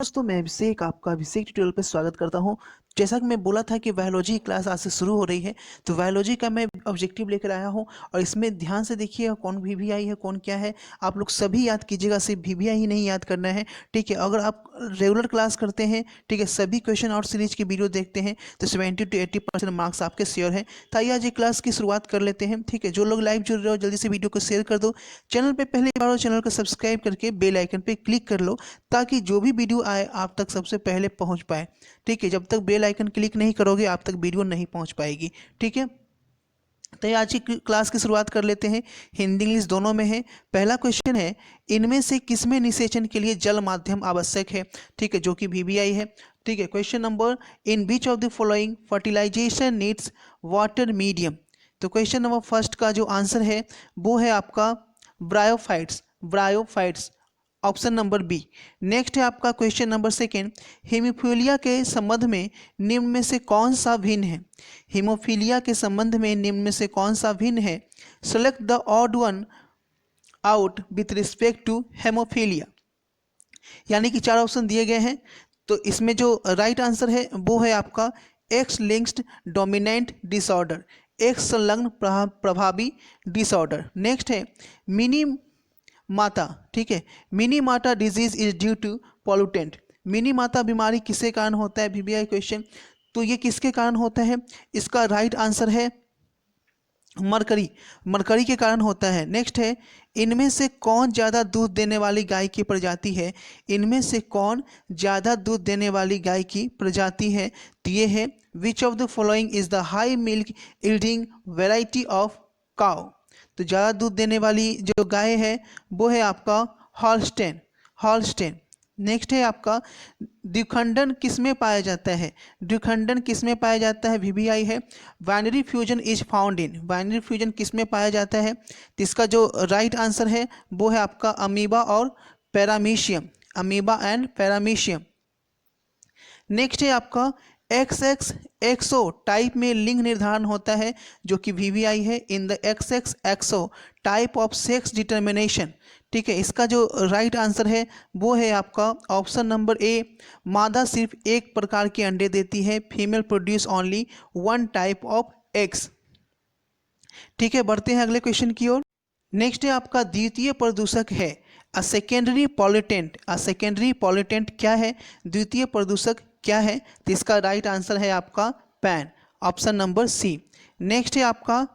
दोस्तों मैं अभिषेक आपका अभिषेक ट्यूटोरियल पे स्वागत करता हूं। जैसा कि मैं बोला था कि बायोलॉजी क्लास आज से शुरू हो रही है, तो बायोलॉजी का मैं ऑब्जेक्टिव लेकर आया हूं और इसमें ध्यान से देखिए कौन वीवीआई है कौन क्या है। आप लोग सभी याद कीजिएगा, सिर्फ वीवीआई ही नहीं याद करना है, ठीक है। अगर आप रेगुलर क्लास करते हैं, ठीक है, सभी क्वेश्चन और सीरीज की वीडियो देखते हैं तो 70 to 80% मार्क्स आपके श्योर हैं। तो आइए आज ये क्लास की शुरुआत कर लेते हैं, ठीक है। जो लोग लाइव जुड़ रहे हो जल्दी से वीडियो को शेयर कर दो, चैनल पे पहली बार हो चैनल को सब्सक्राइब करके बेल आइकन पे क्लिक कर लो ताकि जो भी वीडियो आए आप तक सबसे पहले पहुंच पाए, ठीक है। जब तक बेल आइकन क्लिक नहीं करोगे आप तक वीडियो नहीं पहुंच पाएगी, ठीक है। तो ये आज की क्लास की शुरुआत कर लेते हैं। हिंदी इंग्लिश दोनों में है। पहला क्वेश्चन है, इनमें से किसमें निषेचन के लिए जल माध्यम आवश्यक है, ठीक है, जो कि वीवीआई है, ठीक है। Question number, in which of the following fertilisation needs water medium. तो क्वेश्चन नंबर फर्स्ट का जो आंसर है वो है आपका bryophytes, bryophytes, option number B. Next है आपका क्वेश्चन नंबर सेकेंड, हीमोफीलिया के संबंध में निम्न में से कौन सा भिन्न है। हीमोफीलिया के संबंध में निम्न में से कौन सा भिन्न है। Select the odd one out with respect to haemophilia. यानी कि चार ऑप्शन दिए गए हैं, तो इसमें जो राइट आंसर है वो है आपका x linked dominant disorder, x संलग्न प्रभावी डिसऑर्डर। नेक्स्ट है मिनी माता, ठीक है, Minamata disease is due to pollutant. Minamata बीमारी किसके कारण होता है, वीवीआई क्वेश्चन। तो ये किसके कारण होता है, इसका राइट आंसर है मरकरी, मरकरी के कारण होता है। नेक्स्ट है, इनमें से कौन ज़्यादा दूध देने वाली गाय की प्रजाति है। इनमें से कौन ज़्यादा दूध देने वाली गाय की प्रजाति है। तो ये है which of the following is the high milk yielding variety of cow. तो ज़्यादा दूध देने वाली जो गाय है वो है आपका हॉल्स्टेन, हॉल्स्टेन। नेक्स्ट है आपका द्विखंडन किसमें पाया जाता है। द्विखंडन किसमें पाया जाता है, वीवीआई है। Binary fusion is found in, binary fusion किसमें पाया जाता है। तो इसका जो राइट आंसर है वो है आपका अमीबा और paramecium, amoeba and paramecium. Next है आपका एक्स एक्स एक्सो टाइप में लिंग निर्धारण होता है, जो कि वीवीआई है। In the X X XO type of sex determination, ठीक है। इसका जो राइट आंसर है वो है आपका ऑप्शन नंबर ए, मादा सिर्फ एक प्रकार के अंडे देती है, female produce only one type of eggs, ठीक है। बढ़ते हैं अगले क्वेश्चन की ओर। नेक्स्ट है आपका द्वितीय प्रदूषक है a secondary pollutant. A secondary pollutant क्या है, द्वितीय प्रदूषक क्या है। तो इसका राइट आंसर है आपका Pan, option number C. Next है आपका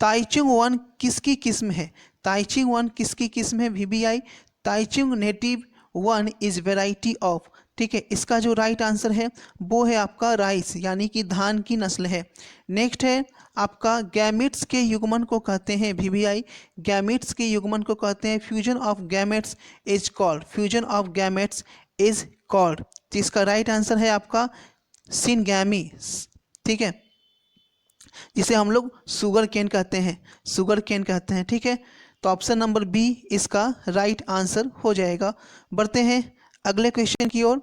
ताइचुंग वन किसकी किस्म है। ताइचिंग वन किसकी किस्म है, VVI. Taichung native one is variety of, ठीक है। इसका जो राइट आंसर है वो है आपका राइस, यानी कि धान की नस्ल है। नेक्स्ट है आपका गैमेट्स के युग्मन को कहते हैं, वीवीआई। गैमेट्स के युग्मन को कहते हैं fusion of gametes is called, fusion of gametes is called. तो इसका राइट आंसर है आपका सिनगैमी, ठीक है, जिसे हम लोग सुगर केन कहते हैं, सुगर केन कहते हैं, ठीक है। तो ऑप्शन नंबर बी इसका राइट आंसर हो जाएगा। बढ़ते हैं अगले क्वेश्चन की ओर।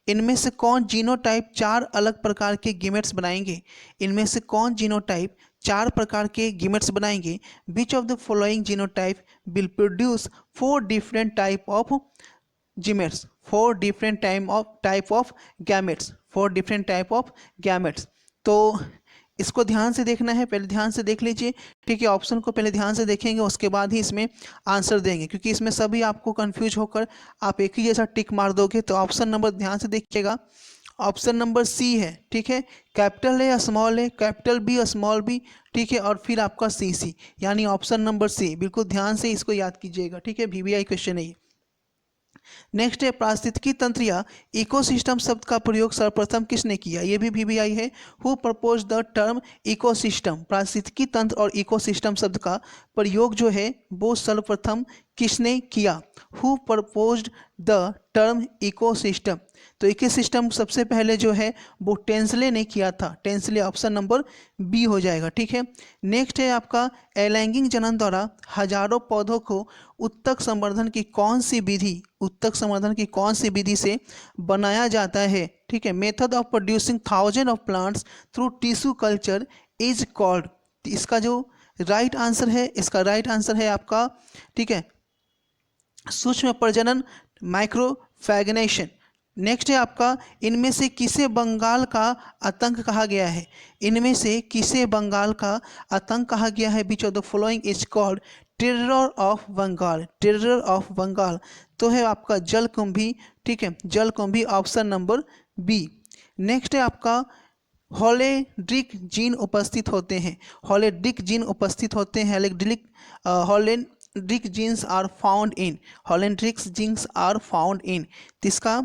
इनमें से कौन जीनोटाइप चार अलग प्रकार के गिमेट्स बनाएंगे। इनमें से कौन जीनोटाइप चार प्रकार के गिमेट्स बनाएंगे। Which of the following genotype will produce four different type of gametes, four different type of gametes, four different type of gametes. तो इसको ध्यान से देखना है, पहले ध्यान से देख लीजिए, ठीक है। ऑप्शन को पहले ध्यान से देखेंगे उसके बाद ही इसमें आंसर देंगे, क्योंकि इसमें सभी आपको कंफ्यूज होकर आप एक ही जैसा टिक मार दोगे। तो ऑप्शन नंबर ध्यान से देखिएगा, ऑप्शन नंबर सी है, ठीक है। कैपिटल है या स्मॉल है, कैपिटल बी या स्मॉल बी, ठीक है, और फिर आपका सी सी, यानी ऑप्शन नंबर सी। बिल्कुल ध्यान से इसको याद कीजिएगा, ठीक है, वीवीआई क्वेश्चन है ये। नेक्स्ट है पारिस्थितिकी तंत्र या इकोसिस्टम शब्द का प्रयोग सर्वप्रथम किसने किया। यह भी वीवीआई है। Who propose the term ecosystem. पारिस्थितिकी तंत्र और इकोसिस्टम शब्द का प्रयोग जो है वो सर्वप्रथम किसने किया। Who proposed the term ecosystem. तो इकोसिस्टम सबसे पहले जो है वो टेंसले ने किया था, टेंसले, ऑप्शन नंबर बी हो जाएगा, ठीक है। नेक्स्ट है आपका एलैंगिक जनन द्वारा हजारों पौधों को उत्तक संवर्धन की कौन सी विधि, उत्तक संवर्धन की कौन सी विधि से बनाया जाता है, ठीक है। Method of producing thousand of plants through tissue culture is called. इसका जो राइट आंसर है, इसका राइट आंसर है आपका, ठीक है, सूक्ष्म प्रजनन, माइक्रोफैगनेशन, नेक्स्ट है आपका, इनमें से किसे बंगाल का आतंक कहा गया है? इनमें से किसे बंगाल का आतंक कहा गया है? Which of the following is called terror of Bengal? Terror of Bengal तो है आपका जलकुंभी, ठीक है, जलकुंभी, ऑप्शन नंबर बी। नेक्स्ट है आपका, हॉलेड्रिक जीन उपस्थित होते हैं। हॉलेड्रिक जीन उपस्थित होते हैं। Holandric genes are found in, holandric genes are found in. इसका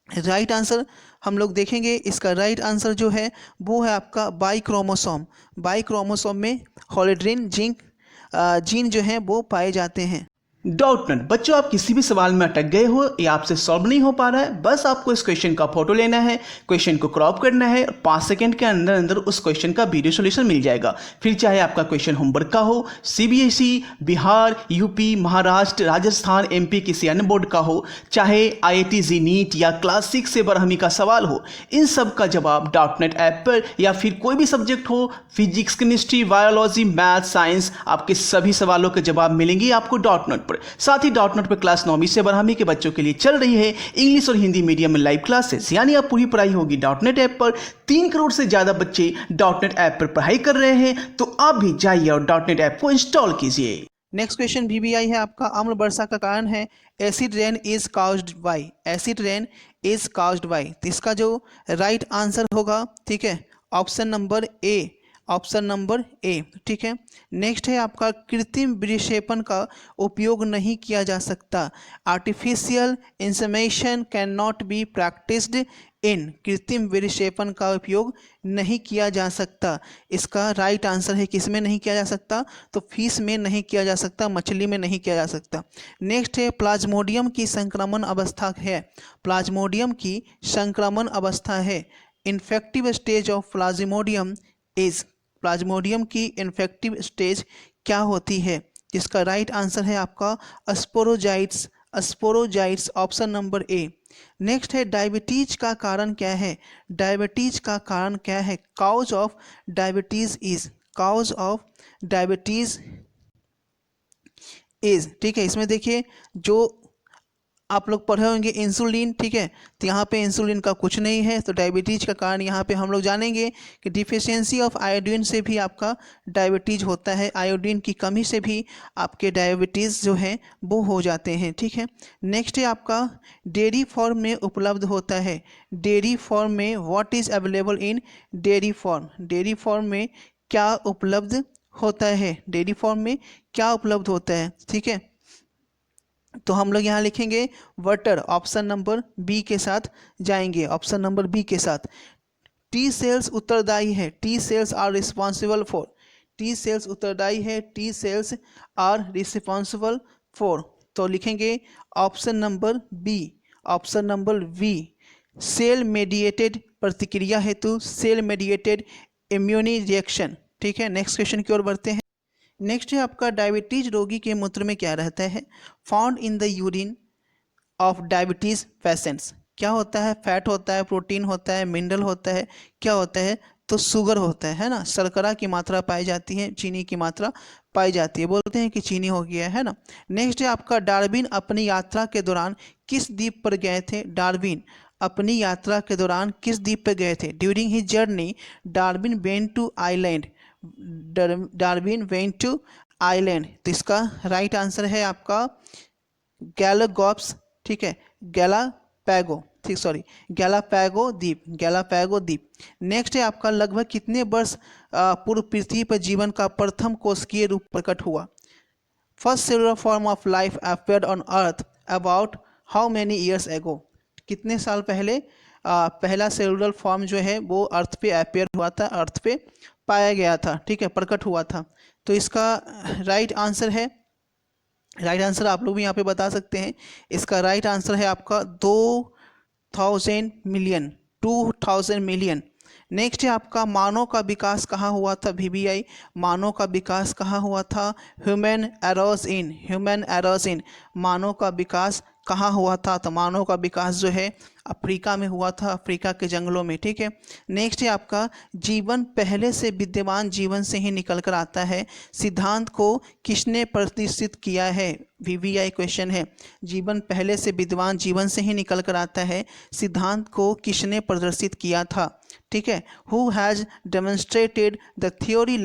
राइट आंसर हम लोग देखेंगे, इसका राइट आंसर जो है वो है आपका बाई क्रोमोसोम। बाई क्रोमोसोम में हॉलेड्रिन जीन जो है वो पाए जाते हैं। डाउट नट बच्चों, आप किसी भी सवाल में अटक गए हो या आपसे सॉल्व नहीं हो पा रहा है, बस आपको इस क्वेश्चन का फोटो लेना है, क्वेश्चन को क्रॉप करना है और 5 सेकंड के अंदर अंदर उस क्वेश्चन का वीडियो सॉल्यूशन मिल जाएगा। फिर चाहे आपका क्वेश्चन होमवर्क का हो, CBSE, Bihar, UP, Maharashtra, Rajasthan, MP किसी अन्य बोर्ड का हो, चाहे IIT जी नीट या क्लास 6 से बरहमी का सवाल हो, इन सब का जवाब डाउट नेट ऐप पर, या फिर कोई भी सब्जेक्ट हो, physics, chemistry, biology, math, science, आपके सभी सवालों के जवाब मिलेंगे आपको डाउट नेट पर। साथ ही डॉट नोट पर क्लास 9वीं से 12वीं के बच्चों के लिए चल रही है इंग्लिश और हिंदी मीडियम में लाइव क्लासेस, यानी आप पूरी पढ़ाई होगी डॉट नेट ऐप पर। 3 करोड़ से ज्यादा बच्चे डॉट नेट ऐप पर पढ़ाई कर रहे हैं, तो आप भी जाइए और डॉट नेट ऐप को इंस्टॉल कीजिए। नेक्स्ट क्वेश्चन VBI है आपका, अम्ल वर्षा का कारण है acid rain is caused bye. Acid rain is caused bye, तो इसका जो राइट आंसर होगा, ठीक है, ऑप्शन नंबर ए, ऑप्शन नंबर ए, ठीक है। नेक्स्ट है आपका, कृत्रिम विक्षेपण का उपयोग नहीं किया जा सकता। Artificial insemination can not be practised in, कृत्रिम विक्षेपण का उपयोग नहीं किया जा सकता। इसका राइट आंसर है किस में नहीं किया जा सकता? तो फिश में नहीं किया जा सकता, मछली में नहीं किया जा सकता। नेक्स्ट है, प्लाज्मोडियम की संक्रमण अवस्था है। प्लाज्मोडियम की संक्रमण अवस्था है। Infective stage of plasmodium is, plasmodium की इन्फेक्टिव स्टेज क्या होती है? इसका राइट आंसर है आपका sporozoites, sporozoites, option number A. Next है, डायबिटीज का कारण क्या है? डायबिटीज का कारण क्या है? Cause of diabetes is, cause of diabetes is, ठीक है। इसमें देखिए जो आप लोग पढ़े होंगे इंसुलिन, ठीक है, तो यहाँ पे इंसुलिन का कुछ नहीं है, तो डायबिटीज का कारण यहाँ पे हम लोग जानेंगे कि डिफिशियंसी ऑफ आयोडीन से भी आपका डायबिटीज होता है। आयोडीन की कमी से भी आपके डायबिटीज़ जो है वो हो जाते हैं, ठीक है। नेक्स्ट है आपका, डेयरी फॉर्म में उपलब्ध होता है। डेयरी फॉर्म में what is available in dairy farm? Dairy farm में क्या उपलब्ध होता है? डेयरी फॉर्म में क्या उपलब्ध होता है, ठीक है। तो हम लोग यहाँ लिखेंगे वाटर, ऑप्शन नंबर बी के साथ जाएंगे, ऑप्शन नंबर बी के साथ। टी सेल्स उत्तरदायी है, T cells are responsible for, T cells उत्तरदायी है, T cells are responsible for, तो लिखेंगे option number B, option number B. Cell mediated प्रतिक्रिया हेतु, सेल मेडिएटेड इम्यूनी रिएक्शन, ठीक है। नेक्स्ट क्वेश्चन की ओर बढ़ते हैं। नेक्स्ट है आपका, डायबिटीज रोगी के मूत्र में क्या रहता है? Found in the urine of diabetes patients. क्या होता है? फैट होता है, प्रोटीन होता है, मिनरल होता है, क्या होता है? तो शुगर होता है ना, शर्करा की मात्रा पाई जाती है, चीनी की मात्रा पाई जाती है, बोलते हैं कि चीनी हो गया है ना। नेक्स्ट है आपका, डार्विन अपनी यात्रा के दौरान किस द्वीप पर गए थे? डार्विन अपनी यात्रा के दौरान किस द्वीप पर गए थे? During his journey Darwin went to island, Darwin went to island, तो इसका राइट आंसर है आपका गैलागोप्स, ठीक है, गैलापैगो, ठीक, सॉरी, गैलापैगो द्वीप, गैलापैगो द्वीप। नेक्स्ट है आपका, लगभग कितने वर्ष पूर्व पृथ्वी पर जीवन का प्रथम कोशिकीय रूप प्रकट हुआ? First cellular form of life appeared on earth about how many years ago? कितने साल पहले पहला सेलुलर फॉर्म जो है वो अर्थ पे अपीयर हुआ था, अर्थ पे पाया गया था, ठीक है, प्रकट हुआ था। तो इसका राइट आंसर है, राइट आंसर आप लोग भी यहाँ पे बता सकते हैं, इसका राइट आंसर है आपका 2000 मिलियन, 2000 मिलियन। नेक्स्ट है आपका, मानव का विकास कहाँ हुआ था? VBI, मानव का विकास कहाँ हुआ था? ह्यूमन एरोस इन, ह्यूमन एरोस इन, मानव का विकास कहाँ हुआ था, तो मानव का विकास जो है अफ्रीका में हुआ था, अफ्रीका के जंगलों में। ठीक है, नेक्स्ट है आपका जीवन पहले से विद्यमान जीवन से ही निकल कर आता है, सिद्धांत को किसने प्रतिष्ठित किया है। VVI क्वेश्चन है, जीवन पहले से विद्यमान जीवन से ही निकल कर आता है, सिद्धांत को किसने प्रदर्शित किया था। ठीक है, who has demonstrated the theory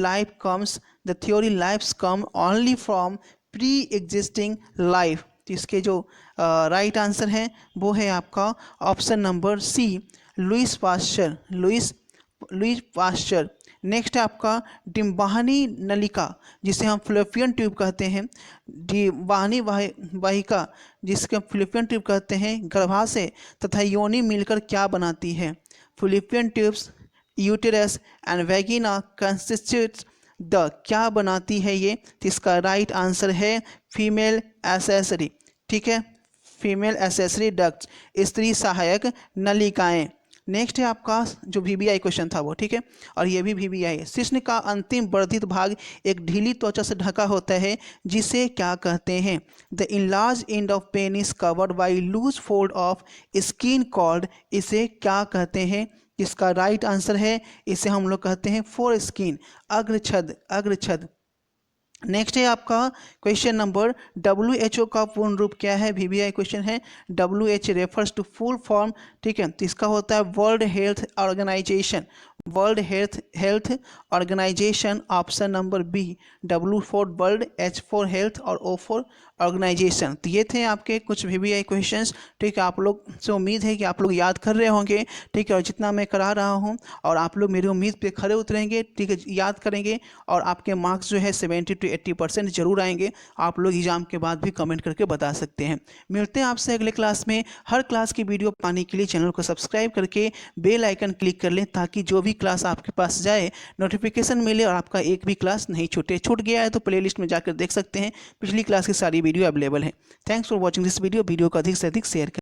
life's come only from pre existing life. तो इसके जो राइट आंसर है वो है आपका option number C, Louis Pasteur. Next है आपका डिम्बानी नलिका, जिसे हम फ्लोपियन ट्यूब कहते हैं, डिम्बानी वाहिका जिसके फ्लोपियन ट्यूब कहते हैं, गर्भाशय तथा योनि मिलकर क्या बनाती है। Fallopian tubes, uterus and vagina constitute the, क्या बनाती है ये। तो इसका राइट आंसर है फीमेल एसेसरी। ठीक है, फीमेल एसेसरी डक्ट्स, स्त्री सहायक नलिकाएं। नेक्स्ट है आपका जो VBI क्वेश्चन था वो। ठीक है, और ये भी VBI है। शिश्न का अंतिम वर्धित भाग एक ढीली त्वचा से ढका होता है, जिसे क्या कहते हैं। The enlarge end of penis covered by loose fold of skin called, इसे क्या कहते हैं। इसका राइट आंसर है, इसे हम लोग कहते हैं फोर स्किन, अग्रछद। नेक्स्ट है आपका क्वेश्चन नंबर WHO का पूर्ण रूप क्या है। VBI क्वेश्चन है। WH refers to full form. ठीक है, तो इसका होता है world health organisation. Option number B, W for world, H for health और O फॉर ऑर्गेनाइजेशन। तो ये थे आपके कुछ VBI क्वेश्चंस। ठीक है, आप लोग से उम्मीद है कि आप लोग याद कर रहे होंगे। ठीक है, और जितना मैं करा रहा हूँ और आप लोग मेरी उम्मीद पे खरे उतरेंगे। ठीक है, याद करेंगे और आपके मार्क्स जो है 70 to 80% जरूर आएंगे। आप लोग एग्जाम के बाद भी कमेंट करके बता सकते हैं। मिलते हैं आपसे अगले क्लास में। हर क्लास की वीडियो पाने के लिए चैनल को सब्सक्राइब करके बेल आइकन क्लिक कर लें, ताकि जो भी क्लास आपके पास जाए नोटिफिकेशन मिले और आपका एक भी क्लास नहीं छूटे। छूट गया है तो प्लेलिस्ट में जाकर देख सकते हैं, पिछली क्लास की सारी वीडियो अवेलेबल है। Thanks for watching this video को अधिक से अधिक शेयर करें।